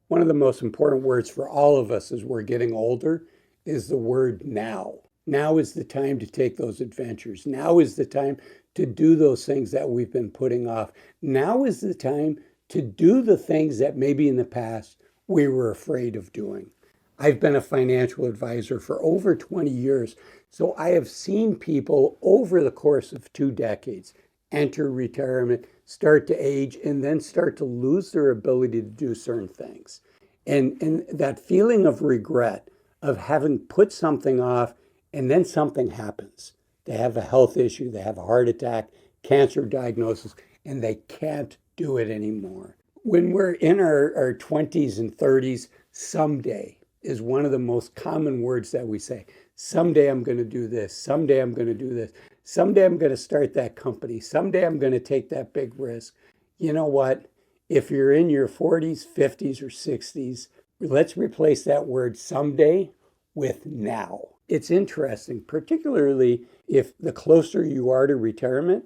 One of the most important words for all of us as we're getting older is the word now. Now is the time to take those adventures. Now is the time to do those things that we've been putting off. Now is the time to do the things that maybe in the past we were afraid of doing. I've been a financial advisor for over 20 years, so I have seen people over the course of 2 decades enter retirement, start to age, and then start to lose their ability to do certain things. And that feeling of regret of having put something off and then something happens. They have a health issue, they have a heart attack, cancer diagnosis, and they can't do it anymore. When we're in our 20s and 30s, someday is one of the most common words that we say. Someday I'm going to do this. Someday I'm going to do this. Someday I'm going to start that company. Someday I'm going to take that big risk. You know what? If you're in your 40s, 50s, or 60s, let's replace that word someday with now. It's interesting, particularly if the closer you are to retirement,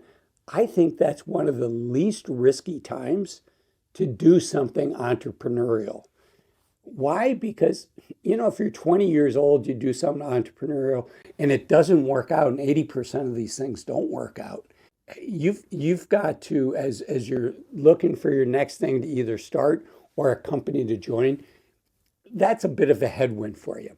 I think that's one of the least risky times to do something entrepreneurial. Why? Because, if you're 20 years old, you do something entrepreneurial and it doesn't work out, and 80% of these things don't work out. You've got to, as you're looking for your next thing to either start or a company to join, that's a bit of a headwind for you.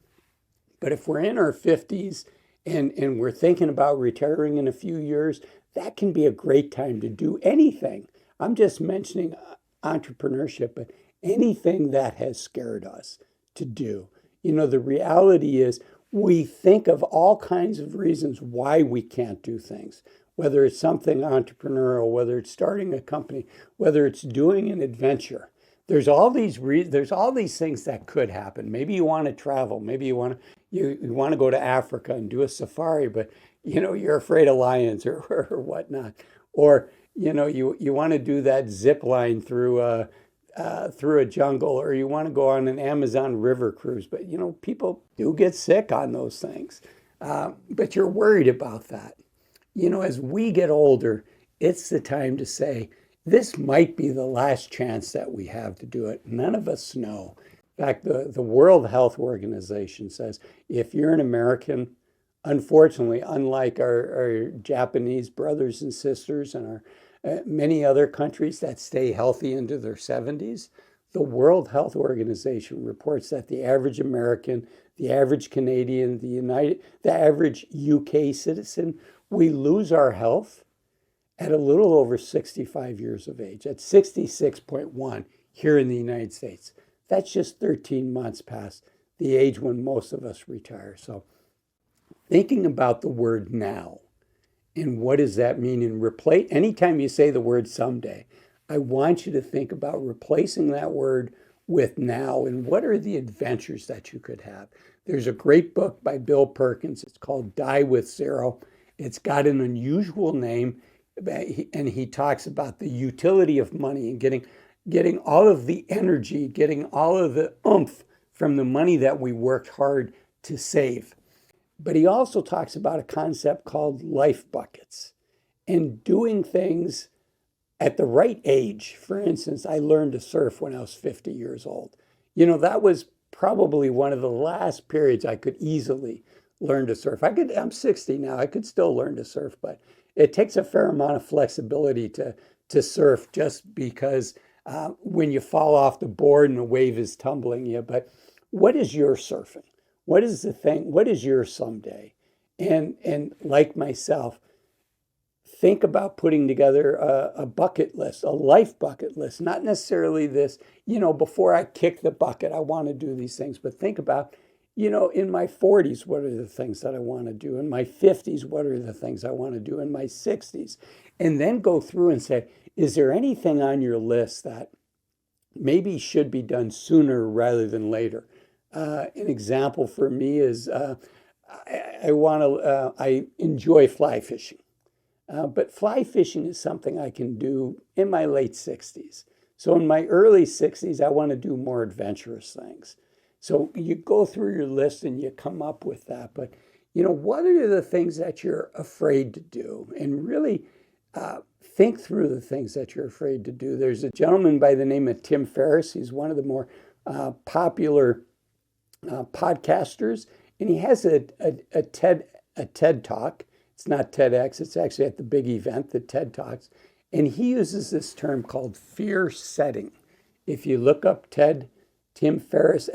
But if we're in our 50s and we're thinking about retiring in a few years, that can be a great time to do anything. I'm just mentioning entrepreneurship, but anything that has scared us to do. The reality is we think of all kinds of reasons why we can't do things, whether it's something entrepreneurial, whether it's starting a company, whether it's doing an adventure. There's all these things that could happen. Maybe you want to travel. Maybe you want to go to Africa and do a safari, but you're afraid of lions or whatnot. Or you want to do that zip line through a jungle, or you want to go on an Amazon river cruise. But people do get sick on those things. But you're worried about that. As we get older, it's the time to say, this might be the last chance that we have to do it. None of us know. In fact, the World Health Organization says if you're an American, unfortunately, unlike our Japanese brothers and sisters and our many other countries that stay healthy into their 70s, the World Health Organization reports that the average American, the average Canadian, the average UK citizen, we lose our health at a little over 65 years of age, at 66.1 here in the United States. That's just 13 months past the age when most of us retire. So thinking about the word now and what does that mean, and replace anytime you say the word someday, I want you to think about replacing that word with now and what are the adventures that you could have. There's a great book by Bill Perkins. It's called Die with Zero. It's got an unusual name, and he talks about the utility of money and getting all of the energy, getting all of the oomph from the money that we worked hard to save. But he also talks about a concept called life buckets and doing things at the right age. For instance, I learned to surf when I was 50 years old. That was probably one of the last periods I could easily learn to surf. I'm 60 now. I could still learn to surf, but it takes a fair amount of flexibility to surf, just because when you fall off the board and the wave is tumbling you. But what is your surfing? What is the thing? What is your someday? And like myself, think about putting together a bucket list, a life bucket list, not necessarily this, before I kick the bucket, I want to do these things, but think about, in my 40s, what are the things that I want to do? In my 50s, what are the things I want to do? In my 60s, and then go through and say, is there anything on your list that maybe should be done sooner rather than later? An example for me is I enjoy fly fishing. But fly fishing is something I can do in my late 60s. So in my early 60s, I want to do more adventurous things. So you go through your list and you come up with that. But, what are the things that you're afraid to do? And really think through the things that you're afraid to do. There's a gentleman by the name of Tim Ferriss. He's one of the more popular podcasters, and he has a TED talk. It's not TEDx. It's actually at the big event, the TED Talks, and he uses this term called fear setting. If you look up Tim Ferriss, Ferriss,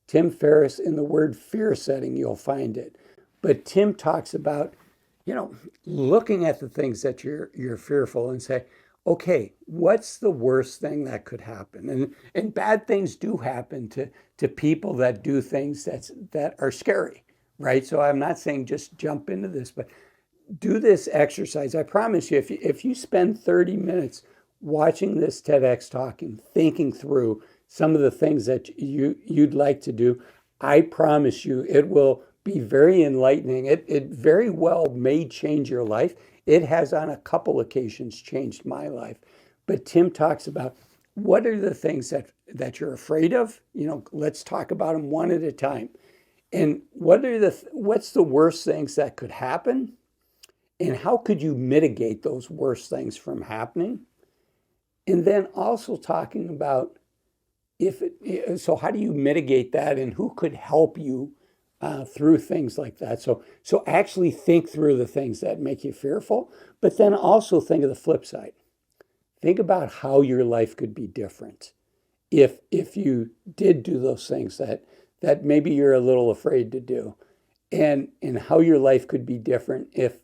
Tim Ferriss, in the word fear setting, you'll find it. But Tim talks about, looking at the things that you're fearful and say, okay, what's the worst thing that could happen? And bad things do happen to people that do things that are scary, right? So I'm not saying just jump into this, but do this exercise. I promise you, if you spend 30 minutes watching this TEDx talk and thinking through some of the things that you'd like to do, I promise you it will be very enlightening. It very well may change your life. It has on a couple occasions changed my life. But Tim talks about what are the things that you're afraid of? Let's talk about them one at a time. And what's the worst things that could happen? And how could you mitigate those worst things from happening? And then also talking about so how do you mitigate that, and who could help you through things like that? So actually think through the things that make you fearful, but then also think of the flip side. Think about how your life could be different if you did do those things that maybe you're a little afraid to do, and how your life could be different if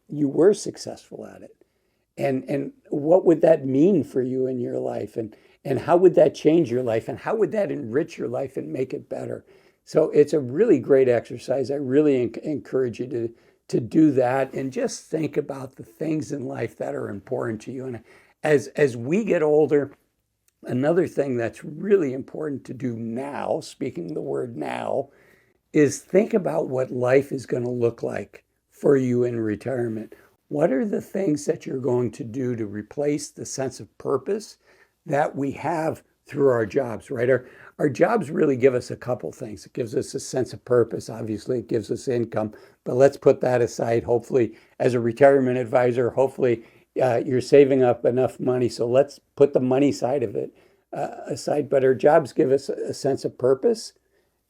you were successful at it. And what would that mean for you in your life? And how would that change your life? And how would that enrich your life and make it better? So it's a really great exercise. I really encourage you to do that and just think about the things in life that are important to you. And as we get older, another thing that's really important to do now, speaking the word now, is think about what life is going to look like for you in retirement. What are the things that you're going to do to replace the sense of purpose that we have through our jobs, right? Our jobs really give us a couple things. It gives us a sense of purpose. Obviously, it gives us income, but let's put that aside. Hopefully, as a retirement advisor, hopefully you're saving up enough money. So let's put the money side of it aside. But our jobs give us a sense of purpose.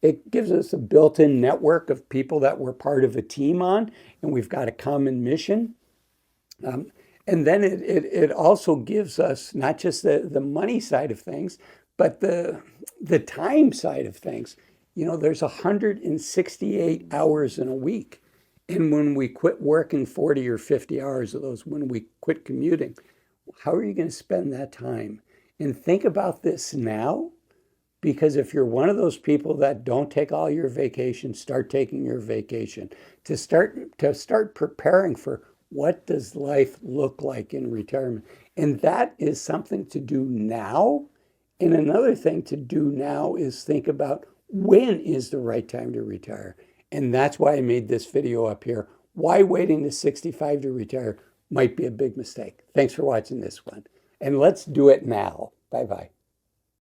It gives us a built-in network of people that we're part of a team on, and we've got a common mission. And then it also gives us not just the money side of things, but the time side of things. There's 168 hours in a week. And when we quit working 40 or 50 hours of those, when we quit commuting, how are you going to spend that time? And think about this now, because if you're one of those people that don't take all your vacation, start taking your vacation to start preparing for what does life look like in retirement. And that is something to do now. And another thing to do now is think about when is the right time to retire. And that's why I made this video up here. Why waiting to 65 to retire might be a big mistake. Thanks for watching this one. And let's do it now. Bye-bye.